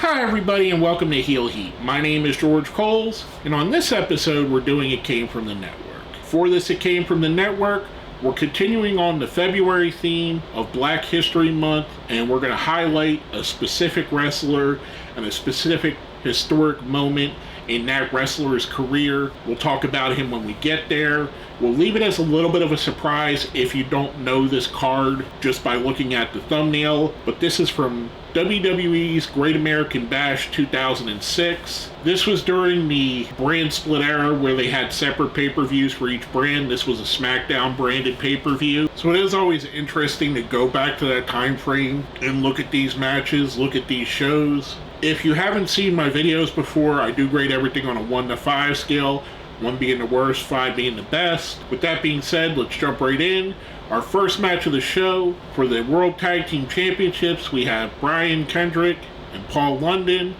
Hi everybody and welcome to Heel Heat. My name is George Coles, and on this episode we're doing It Came From The Network. For this It Came From The Network, we're continuing on the February theme of Black History Month, and we're going to highlight a specific wrestler and a specific historic moment in that wrestler's career. We'll talk about him when we get there. We'll leave it as a little bit of a surprise if you don't know this card just by looking at the thumbnail, but this is from WWE's Great American Bash 2006. This was during the brand split era where they had separate pay-per-views for each brand. This was a SmackDown branded pay-per-view. So it is always interesting to go back to that time frame and look at these matches, look at these shows. If you haven't seen my videos before, I do grade everything on a 1 to 5 scale, 1 being the worst, 5 being the best. With that being said, let's jump right in. Our first match of the show for the World Tag Team Championships, we have Brian Kendrick and Paul London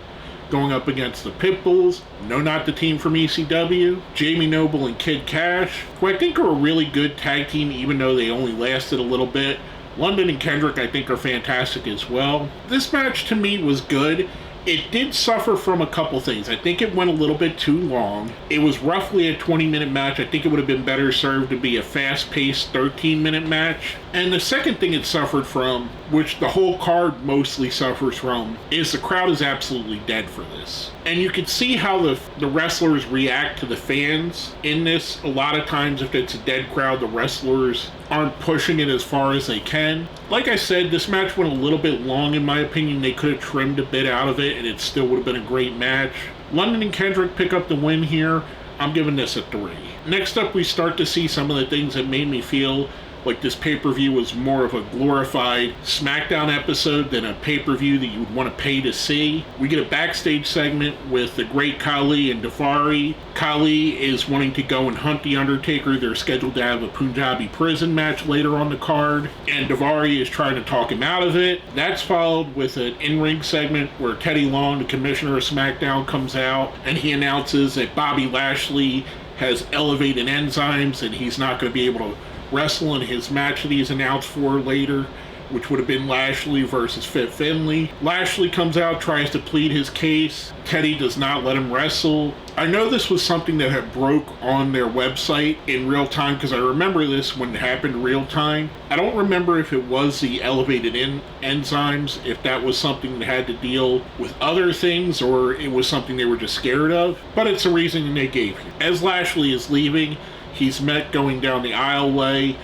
going up against the Pitbulls. No, not the team from ECW. Jamie Noble and Kid Cash, who I think are a really good tag team even though they only lasted a little bit. London and Kendrick I think are fantastic as well. This match to me was good. It did suffer from a couple things. I think it went a little bit too long. It was roughly a 20-minute match. I think it would have been better served to be a fast-paced 13-minute match. And the second thing it suffered from, which the whole card mostly suffers from, is the crowd is absolutely dead for this. And you can see how the wrestlers react to the fans in this. A lot of times if it's a dead crowd, the wrestlers aren't pushing it as far as they can. Like I said, this match went a little bit long in my opinion. They could have trimmed a bit out of it and it still would have been a great match. London and Kendrick pick up the win here. I'm giving this a 3. Next up, we start to see some of the things that made me feel like this pay-per-view was more of a glorified SmackDown episode than a pay-per-view that you would want to pay to see. We get a backstage segment with the great Khali and Daivari. Khali is wanting to go and hunt The Undertaker. They're scheduled to have a Punjabi prison match later on the card, and Daivari is trying to talk him out of it. That's followed with an in-ring segment where Teddy Long, the commissioner of SmackDown, comes out, and he announces that Bobby Lashley has elevated enzymes and he's not going to be able to wrestle in his match that he's announced for later, which would have been Lashley versus Fit Finlay. Lashley comes out, tries to plead his case. Teddy does not let him wrestle. I know this was something that had broke on their website in real time because I remember this when it happened real time. I don't remember if it was the elevated enzymes, if that was something that had to deal with other things or it was something they were just scared of, but it's a reason they gave him. As Lashley is leaving, he's met going down the aisleway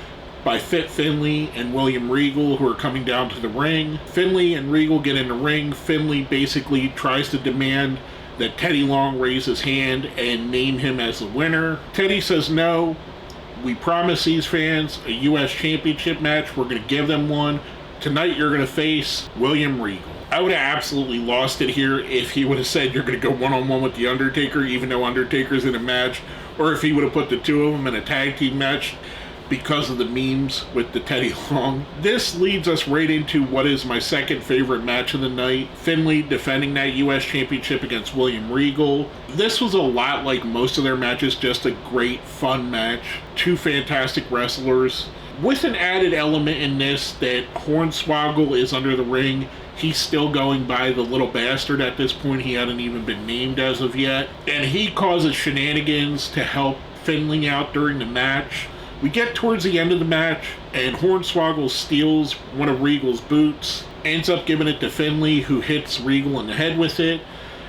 by Fit Finlay and William Regal, who are coming down to the ring. Finlay and Regal get in the ring. Finlay basically tries to demand that Teddy Long raise his hand and name him as the winner. Teddy says no. We promise these fans a U.S. championship match. We're going to give them one. Tonight you're going to face William Regal. I would have absolutely lost it here if he would have said you're going to go one-on-one with The Undertaker, even though Undertaker's in a match, or if he would have put the two of them in a tag team match because of the memes with the Teddy Long. This leads us right into what is my second favorite match of the night. Finlay defending that U.S. championship against William Regal. This was a lot like most of their matches, just a great, fun match. Two fantastic wrestlers. With an added element in this that Hornswoggle is under the ring. He's still going by the little bastard at this point. He hadn't even been named as of yet. And he causes shenanigans to help Finlay out during the match. We get towards the end of the match, and Hornswoggle steals one of Regal's boots, ends up giving it to Finlay, who hits Regal in the head with it,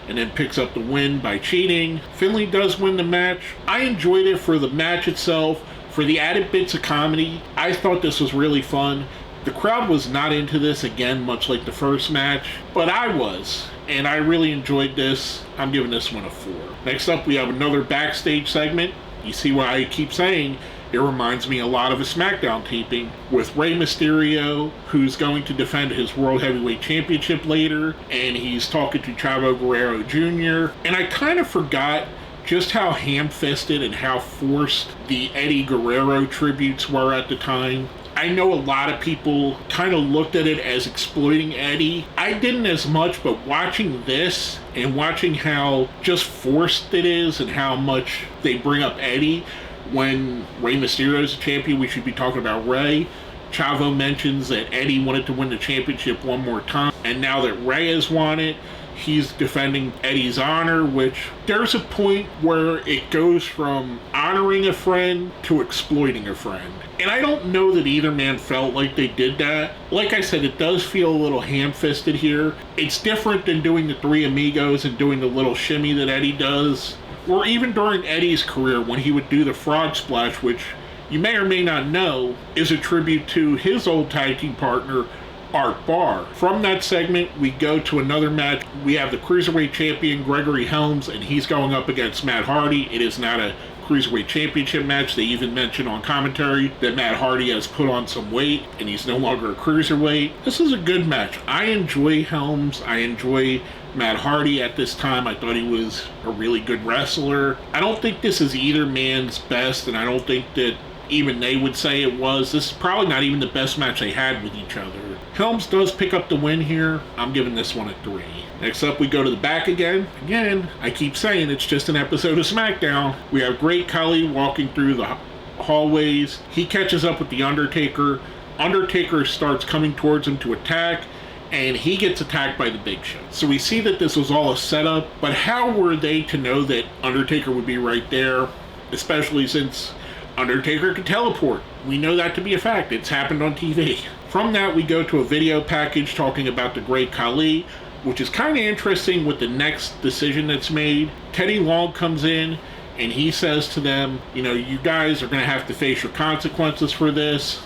and then picks up the win by cheating. Finlay does win the match. I enjoyed it for the match itself, for the added bits of comedy. I thought this was really fun. The crowd was not into this, again, much like the first match, but I was, and I really enjoyed this. I'm giving this one a 4. Next up, we have another backstage segment. You see why I keep saying it reminds me a lot of a SmackDown taping with Rey Mysterio, who's going to defend his World Heavyweight Championship later, and he's talking to Chavo Guerrero Jr., and I kind of forgot just how ham-fisted and how forced the Eddie Guerrero tributes were at the time. I know a lot of people kind of looked at it as exploiting Eddie. I didn't as much, but watching this and watching how just forced it is and how much they bring up Eddie when Rey Mysterio is a champion, we should be talking about Rey. Chavo mentions that Eddie wanted to win the championship one more time, and now that Rey has won it, he's defending Eddie's honor, which there's a point where it goes from honoring a friend to exploiting a friend. And I don't know that either man felt like they did that. Like I said, it does feel a little ham-fisted here. It's different than doing the Three Amigos and doing the little shimmy that Eddie does. Or even during Eddie's career when he would do the frog splash, which you may or may not know is a tribute to his old tag team partner, Art Barr. From that segment, we go to another match. We have the Cruiserweight Champion, Gregory Helms, and he's going up against Matt Hardy. It is not a Cruiserweight Championship match. They even mention on commentary that Matt Hardy has put on some weight and he's no longer a Cruiserweight. This is a good match. I enjoy Helms. I enjoy Matt Hardy at this time. I thought he was a really good wrestler. I don't think this is either man's best, and I don't think that even they would say it was. This is probably not even the best match they had with each other. Helms does pick up the win here. I'm giving this one a 3. Next up, we go to the back again. Again, I keep saying it's just an episode of SmackDown. We have Great Khali walking through the hallways. He catches up with the Undertaker. Undertaker starts coming towards him to attack, and he gets attacked by the Big Show. So we see that this was all a setup, but how were they to know that Undertaker would be right there, especially since Undertaker could teleport? We know that to be a fact. It's happened on TV. From that, we go to a video package talking about the Great Khali, which is kind of interesting with the next decision that's made. Teddy Long comes in, and he says to them, you know, you guys are going to have to face your consequences for this.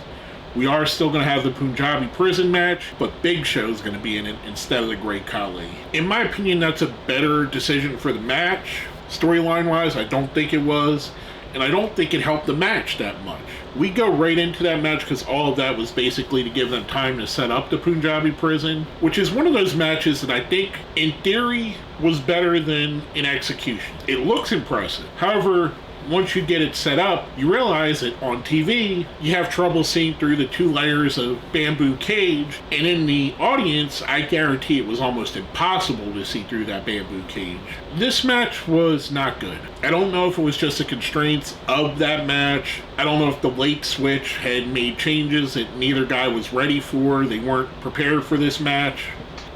We are still going to have the Punjabi prison match, but Big Show's going to be in it instead of the Great Khali. In my opinion, that's a better decision for the match. Storyline-wise, I don't think it was, and I don't think it helped the match that much. We go right into that match because all of that was basically to give them time to set up the Punjabi prison, which is one of those matches that I think, in theory, was better than in execution. It looks impressive. However, once you get it set up, you realize that on TV, you have trouble seeing through the 2 layers of bamboo cage, and in the audience, I guarantee it was almost impossible to see through that bamboo cage. This match was not good. I don't know if it was just the constraints of that match. I don't know if the late switch had made changes that neither guy was ready for. They weren't prepared for this match.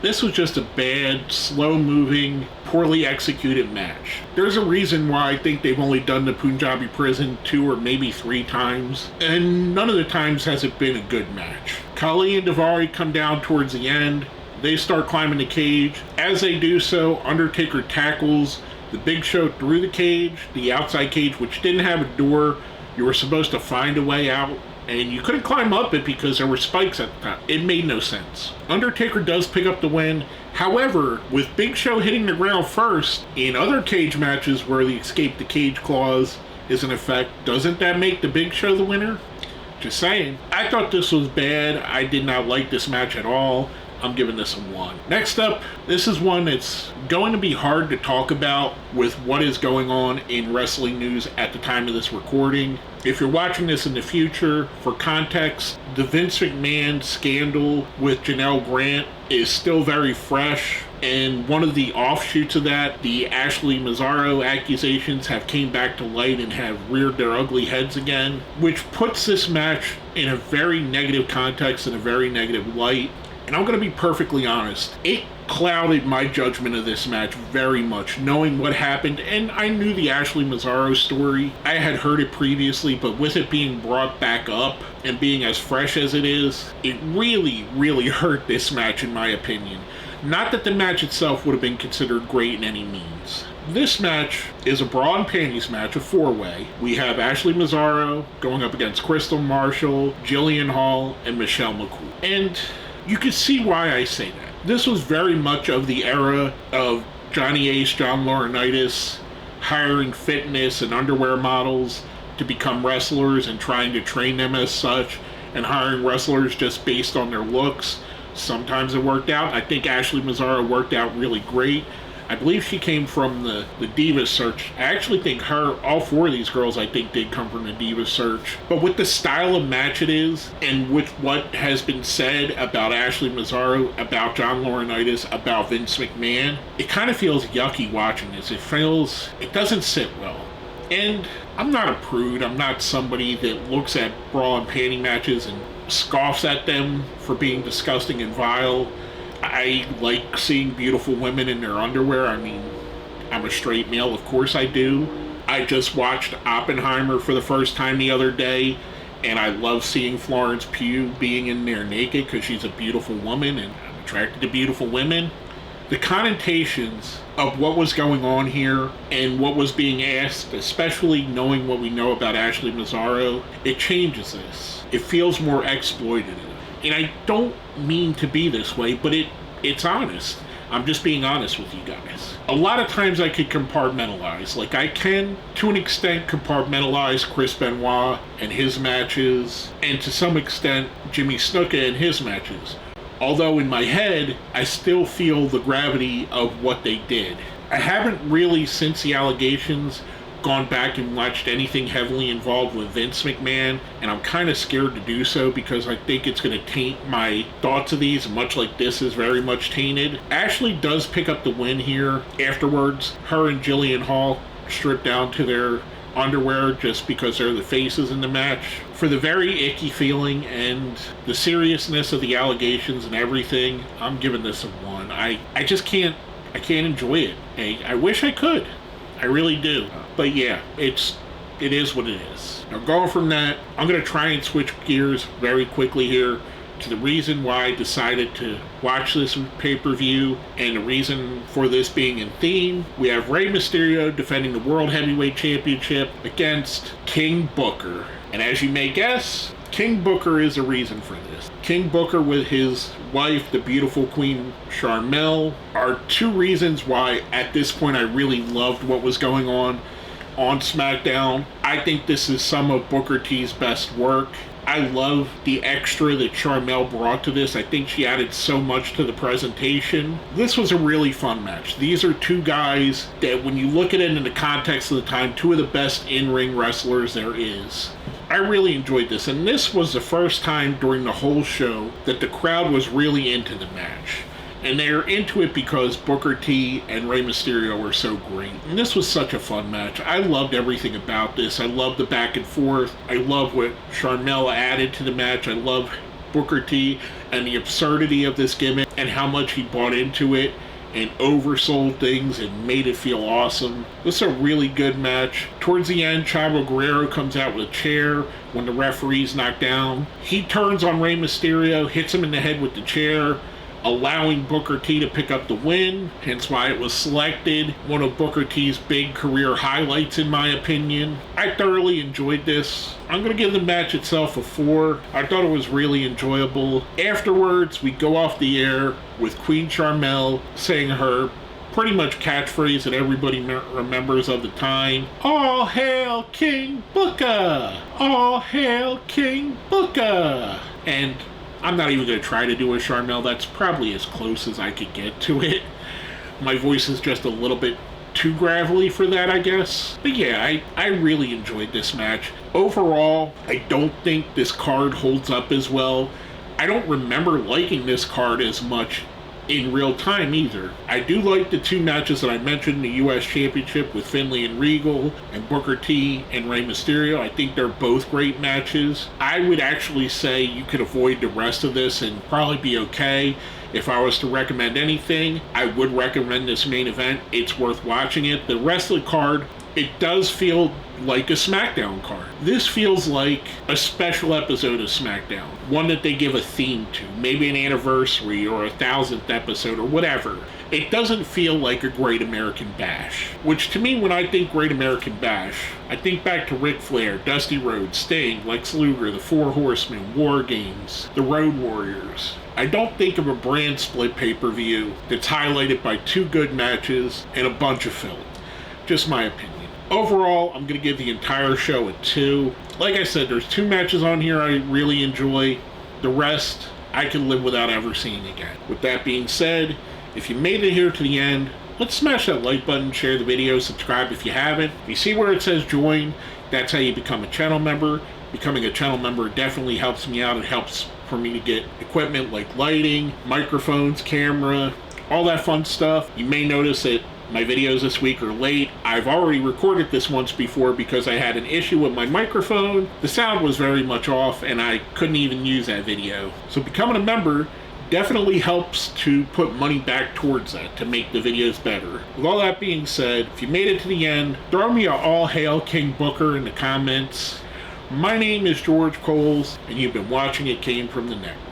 This was just a bad, slow-moving, poorly executed match. There's a reason why I think they've only done the Punjabi prison 2 or maybe 3 times, and none of the times has it been a good match. Khali and Daivari come down towards the end. They start climbing the cage. As they do so, Undertaker tackles the Big Show through the cage, the outside cage, which didn't have a door. You were supposed to find a way out, and you couldn't climb up it because there were spikes at the top. It made no sense. Undertaker does pick up the win. However, with Big Show hitting the ground first, in other cage matches where the escape the cage clause is in effect, doesn't that make the Big Show the winner? Just saying. I thought this was bad. I did not like this match at all. I'm giving this a 1. Next up, this is one that's going to be hard to talk about with what is going on in wrestling news at the time of this recording. If you're watching this in the future, for context, the Vince McMahon scandal with Janelle Grant is still very fresh. And one of the offshoots of that, the Ashley Mazzaro accusations have came back to light and have reared their ugly heads again, which puts this match in a very negative context and a very negative light. And I'm going to be perfectly honest, it clouded my judgment of this match very much, knowing what happened. And I knew the Ashley Mazzaro story. I had heard it previously, but with it being brought back up and being as fresh as it is, it really, really hurt this match in my opinion. Not that the match itself would have been considered great in any means. This match is a bra and panties match, a 4-way. We have Ashley Mazzaro going up against Crystal Marshall, Jillian Hall, and Michelle McCool. And you can see why I say that. This was very much of the era of Johnny Ace, John Laurinaitis, hiring fitness and underwear models to become wrestlers and trying to train them as such, and hiring wrestlers just based on their looks. Sometimes it worked out. I think Ashley Mazzaro worked out really great. I believe she came from the Divas Search. I actually think all 4 of these girls, I think, did come from the Divas Search. But with the style of match it is, and with what has been said about Ashley Mazzaro, about John Laurinaitis, about Vince McMahon, it kind of feels yucky watching this. It doesn't sit well. And I'm not a prude. I'm not somebody that looks at bra and panty matches and scoffs at them for being disgusting and vile. I like seeing beautiful women in their underwear. I mean, I'm a straight male, of course I do. I just watched Oppenheimer for the first time the other day, and I love seeing Florence Pugh being in there naked because she's a beautiful woman, and I'm attracted to beautiful women. The connotations of what was going on here and what was being asked, especially knowing what we know about Ashley Mazzaro, it changes this. It feels more exploitative. And I don't mean to be this way, but it's honest. I'm just being honest with you guys. A lot of times I could compartmentalize. Like, I can, to an extent, compartmentalize Chris Benoit and his matches, and to some extent, Jimmy Snuka and his matches. Although in my head, I still feel the gravity of what they did. I haven't really, since the allegations, gone back and watched anything heavily involved with Vince McMahon, and I'm kind of scared to do so because I think it's going to taint my thoughts of these, much like this is very much tainted. Ashley does pick up the win here afterwards. Her and Jillian Hall strip down to their underwear just because they're the faces in the match. For the very icky feeling and the seriousness of the allegations and everything, I'm giving this a 1. I just can't enjoy it. I wish I could. I really do. But yeah, it is what it is. Now, going from that, I'm going to try and switch gears very quickly here to the reason why I decided to watch this pay-per-view, and the reason for this being in theme. We have Rey Mysterio defending the World Heavyweight Championship against King Booker. And as you may guess, King Booker is a reason for this. King Booker with his wife, the beautiful Queen Sharmell, are two reasons why at this point I really loved what was going on SmackDown. I think this is some of Booker T's best work. I love the extra that Sharmell brought to this. I think she added so much to the presentation. This was a really fun match. These are two guys that, when you look at it in the context of the time, two of the best in-ring wrestlers there is. I really enjoyed this, and this was the first time during the whole show that the crowd was really into the match. And they're into it because Booker T and Rey Mysterio were so great. And this was such a fun match. I loved everything about this. I loved the back and forth. I love what Sharmell added to the match. I love Booker T and the absurdity of this gimmick and how much he bought into it and oversold things and made it feel awesome. This is a really good match. Towards the end, Chavo Guerrero comes out with a chair when the referee's knocked down. He turns on Rey Mysterio, hits him in the head with the chair, allowing Booker T to pick up the win, hence why it was selected. One of Booker T's big career highlights, in my opinion. I thoroughly enjoyed this. I'm going to give the match itself a 4. I thought it was really enjoyable. Afterwards, we go off the air with Queen Sharmell saying her pretty much catchphrase that everybody remembers of the time. All hail King Booker! All hail King Booker! And I'm not even going to try to do a Sharmell. That's probably as close as I could get to it. My voice is just a little bit too gravelly for that, I guess. But yeah, I really enjoyed this match. Overall, I don't think this card holds up as well. I don't remember liking this card as much in real time either. I do like the two matches that I mentioned, the U.S. Championship with Finlay and Regal, and Booker T and Rey Mysterio. I think they're both great matches. I would actually say you could avoid the rest of this and probably be okay. If I was to recommend anything, I would recommend this main event. It's worth watching it. The rest of the card, it does feel like a SmackDown card. This feels like a special episode of SmackDown, one that they give a theme to, maybe an anniversary or a 1,000th episode or whatever. It doesn't feel like a Great American Bash, which to me, when I think Great American Bash, I think back to Ric Flair, Dusty Rhodes, Sting, Lex Luger, the Four Horsemen, War Games, the Road Warriors. I don't think of a brand split pay-per-view that's highlighted by two good matches and a bunch of filler. Just my opinion. Overall, I'm going to give the entire show a 2. Like I said, there's 2 matches on here I really enjoy. The rest, I can live without ever seeing again. With that being said, if you made it here to the end, let's smash that like button, share the video, subscribe if you haven't. If you see where it says join, that's how you become a channel member. Becoming a channel member definitely helps me out. It helps for me to get equipment like lighting, microphones, camera, all that fun stuff. You may notice that my videos this week are late. I've already recorded this once before because I had an issue with my microphone. The sound was very much off and I couldn't even use that video. So becoming a member definitely helps to put money back towards that to make the videos better. With all that being said, if you made it to the end, throw me a all hail King Booker in the comments. My name is George Coles, and you've been watching It Came From the Network.